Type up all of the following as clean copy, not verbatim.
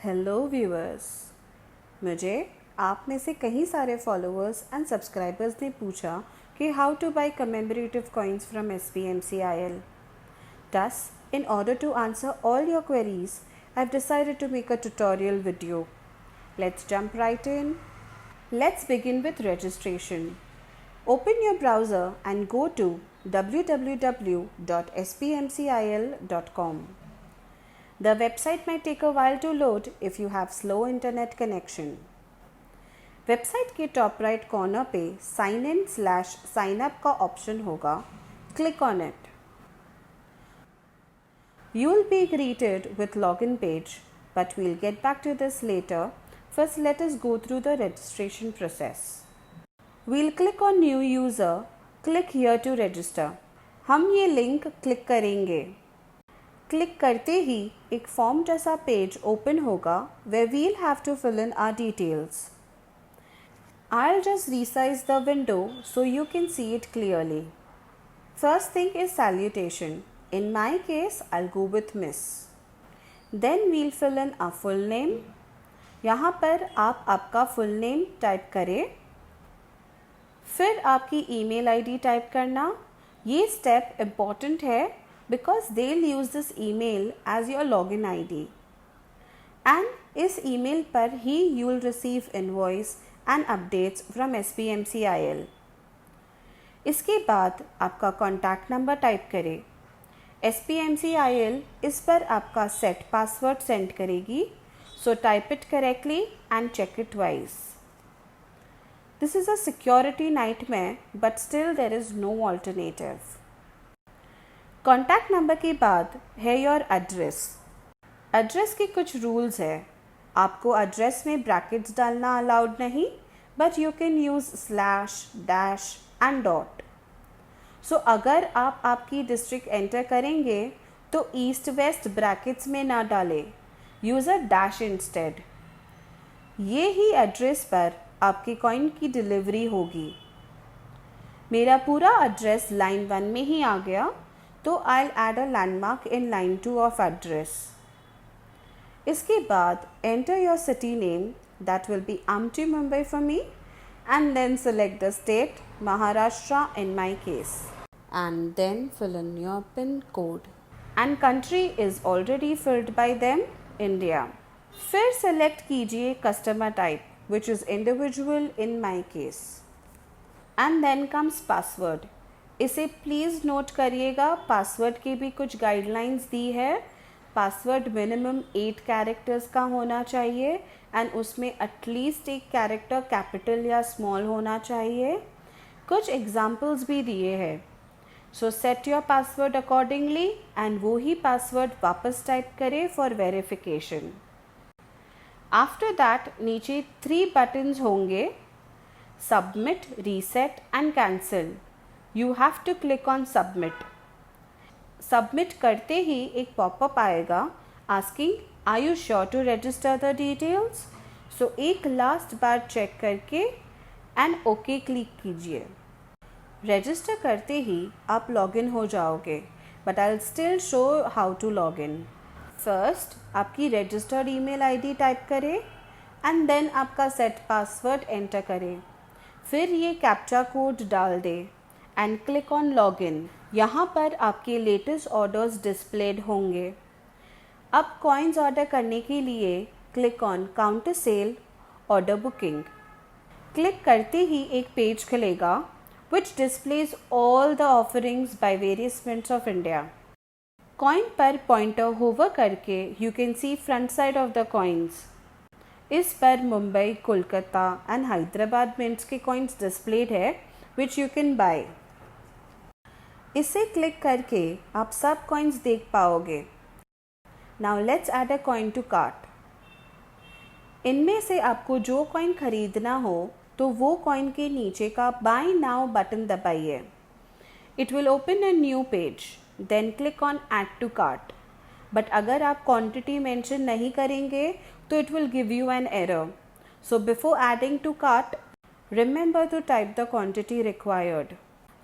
Hello viewers, मुझे आप में से कई सारे फॉलोअर्स एंड सब्सक्राइबर्स ने पूछा कि how to buy commemorative coins from SPMCIL. Thus, in order to answer all your queries, I've decided to make a tutorial video. Let's jump right in. Let's begin with registration. Open your browser and go to www.spmcil.com. The website might take a while to load if you have slow internet connection. Website के top right corner पे sign इन/साइन up का option होगा. Click on it. You will be greeted with login page, but we'll get back to this later. First, let us go through the registration process. We'll click on new user. Click here to register. हम ये link click करेंगे. Click करते ही एक form जैसा page open होगा where we'll have to fill in our details. I'll just resize the window so you can see it clearly. First thing is salutation. In my case, I'll go with Miss. Then we'll fill in our full name. यहाँ पर आप आपका full name type करें. फिर आपकी email ID type करना. ये step important है because they'll use this email as your login ID. And इस email पर ही you'll receive invoice and updates from SPMCIL. इसके बाद आपका कॉन्टैक्ट नंबर टाइप करें. SPMCIL इस पर आपका सेट पासवर्ड सेंड करेगी, so type it correctly and check it twice. This is a security nightmare but still there is no alternative. Contact number के बाद है योर एड्रेस. एड्रेस के कुछ रूल्स है. आपको एड्रेस में ब्रैकेट्स डालना अलाउड नहीं, but you can use slash, dash and dot. So अगर आप आपकी डिस्ट्रिक्ट एंटर करेंगे तो ईस्ट वेस्ट ब्रैकेट्स में ना डालें, यूज़ अ डैश इंस्टेड. ये ही एड्रेस पर आपके कॉइन की डिलीवरी होगी. मेरा पूरा एड्रेस लाइन 1 में ही आ गया, तो I'll add a landmark in line 2 of address. इसके बाद enter your city name, that will be Amty Mumbai for me, and then select the state, Maharashtra in my case, and then fill in your PIN code. And country is already filled by them, India. फिर select कीजिए customer type, which is individual in my case, and then comes password. इसे please note करिएगा, password की भी कुछ guidelines दी है. Password minimum 8 characters का होना चाहिए एंड उसमें एटलीस्ट एक कैरेक्टर कैपिटल या स्मॉल होना चाहिए. कुछ एग्जाम्पल्स भी दिए हैं. सो set your password accordingly and वो ही पासवर्ड वापस टाइप करें फॉर वेरिफिकेशन. आफ्टर दैट नीचे 3 बटन्स होंगे: submit, reset and cancel. You have to click on submit. Submit करते ही एक पॉपअप आएगा asking are you sure to register the details. So एक लास्ट बार चेक करके एंड ओके क्लिक कीजिए. रजिस्टर करते ही आप लॉगिन हो जाओगे, but I will still show how to login. First आपकी रजिस्टर्ड ईमेल आईडी टाइप करें एंड देन आपका सेट पासवर्ड एंटर करें. फिर ये कैप्चा कोड डाल दें एंड क्लिक ऑन लॉगिन. यहाँ पर आपके लेटेस्ट ऑर्डर्स डिस्प्लेड होंगे. अब कॉइन्स ऑर्डर करने के लिए click on counter sale, order booking. Click करते ही एक पेज खुलेगा which displays all the offerings by various mints of India. Coin पर पॉइंटर होवर करके you can see front side of the coins. इस पर मुंबई, कोलकाता एंड हैदराबाद मिंट्स के coins displayed है विच यू कैन बाय. इसे क्लिक करके आप सब कॉइन्स देख पाओगे. Now let's add a coin to cart. इनमें से आपको जो कॉइन खरीदना हो तो वो कॉइन के नीचे का बाय नाउ बटन दबाइए. It will open a new page. Then click on add to cart. But अगर आप क्वांटिटी मेंशन नहीं करेंगे तो it will give you an error. So before adding to cart, remember to type the quantity required.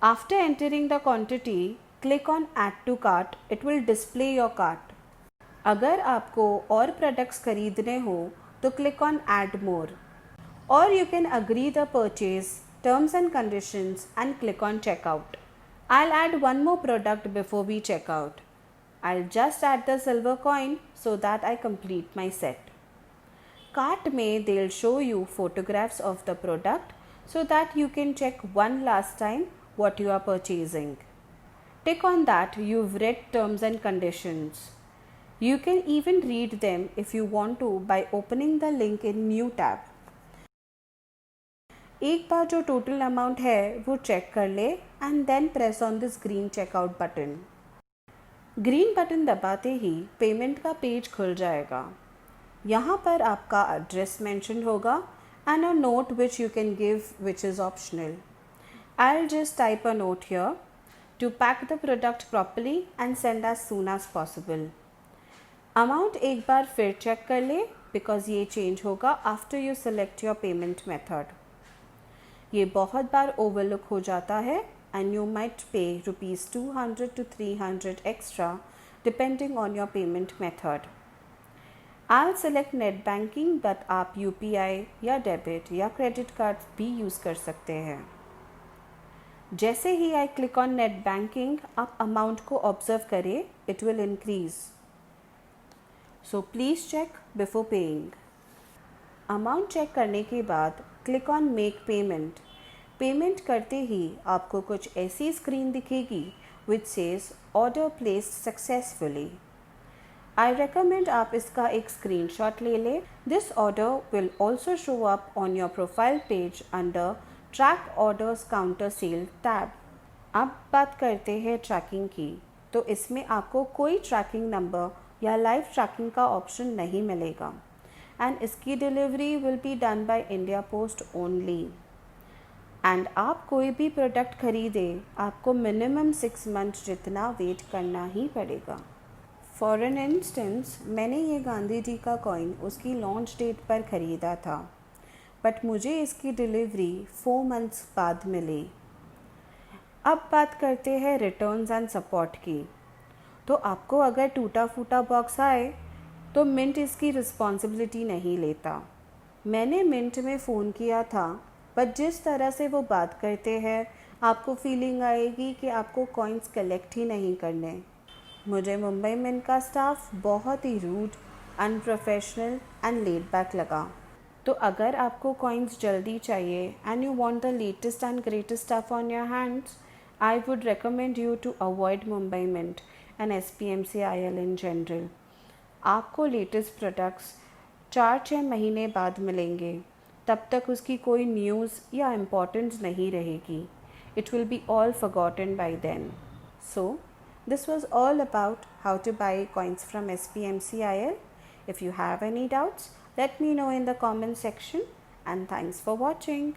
After entering the quantity, click on add to cart. It will display your cart. अगर आपको और products खरीदने हो तो click on add more, और you can agree the purchase terms and conditions and click on checkout. I'll add one more product before we check out. I'll just add the silver coin so that I complete my set. Cart में they'll show you photographs of the product so that you can check one last time what you are purchasing. Tick on that you've read terms and conditions. You can even read them if you want to by opening the link in new tab. एक बार जो total amount है वो check कर ले and then press on this green checkout button. Green button दबाते ही payment का page खुल जाएगा। यहाँ पर आपका एड्रेस मेंशन होगा and a note which you can give which is optional. I will just type a note here to pack the product properly and send as soon as possible. Amount एक बार फिर check कर ले because ये change होगा after you select your payment method. ये बहुत बार overlook हो जाता है एंड यू माइट पे ₹200 to 300 extra depending on your payment method. I select net banking but आप UPI या डेबिट या क्रेडिट कार्ड भी यूज़ कर सकते हैं। जैसे ही I click on net banking आप अमाउंट को ऑब्जर्व करें, it will increase, so please check before paying. Amount check करने के बाद click on make payment. Payment करते ही आपको कुछ ऐसी स्क्रीन दिखेगी which says order placed successfully. I recommend आप इसका एक स्क्रीनशॉट ले लें। This order will also show up on your profile page under track orders counter sale tab. अब बात करते हैं ट्रैकिंग की, तो इसमें आपको कोई ट्रैकिंग नंबर या लाइव ट्रैकिंग का ऑप्शन नहीं मिलेगा एंड इसकी delivery will be done by India post only. And आप कोई भी प्रोडक्ट खरीदें आपको मिनिमम 6 मंथ जितना वेट करना ही पड़ेगा। फॉर एन इंस्टेंस मैंने ये गांधी जी का कॉइन उसकी लॉन्च डेट पर ख़रीदा था, बट मुझे इसकी डिलीवरी 4 मंथ्स बाद मिली। अब बात करते हैं रिटर्न्स एंड सपोर्ट की। तो आपको अगर टूटा फूटा बॉक्स आए तो मिंट इसकी रिस्पॉन्सिबिलिटी नहीं लेता। मैंने मिंट में फ़ोन किया था, बट जिस तरह से वो बात करते हैं आपको फीलिंग आएगी कि आपको कॉइन्स कलेक्ट ही नहीं करने। मुझे मुंबई मिंट का स्टाफ बहुत ही rude, unprofessional and laid back लगा। तो अगर आपको कॉइन्स जल्दी चाहिए and you want the latest and greatest stuff on your hands, I would recommend you to avoid Mumbai mint and SPMCIL in general. आपको लेटेस्ट प्रोडक्ट्स 4-6 महीने बाद मिलेंगे, तब तक उसकी कोई न्यूज़ या इम्पोर्टेंस नहीं रहेगी। It will be all forgotten by then. So this was all about how to buy coins from SPMCIL. If you have any doubts, let me know in the comment section, and thanks for watching.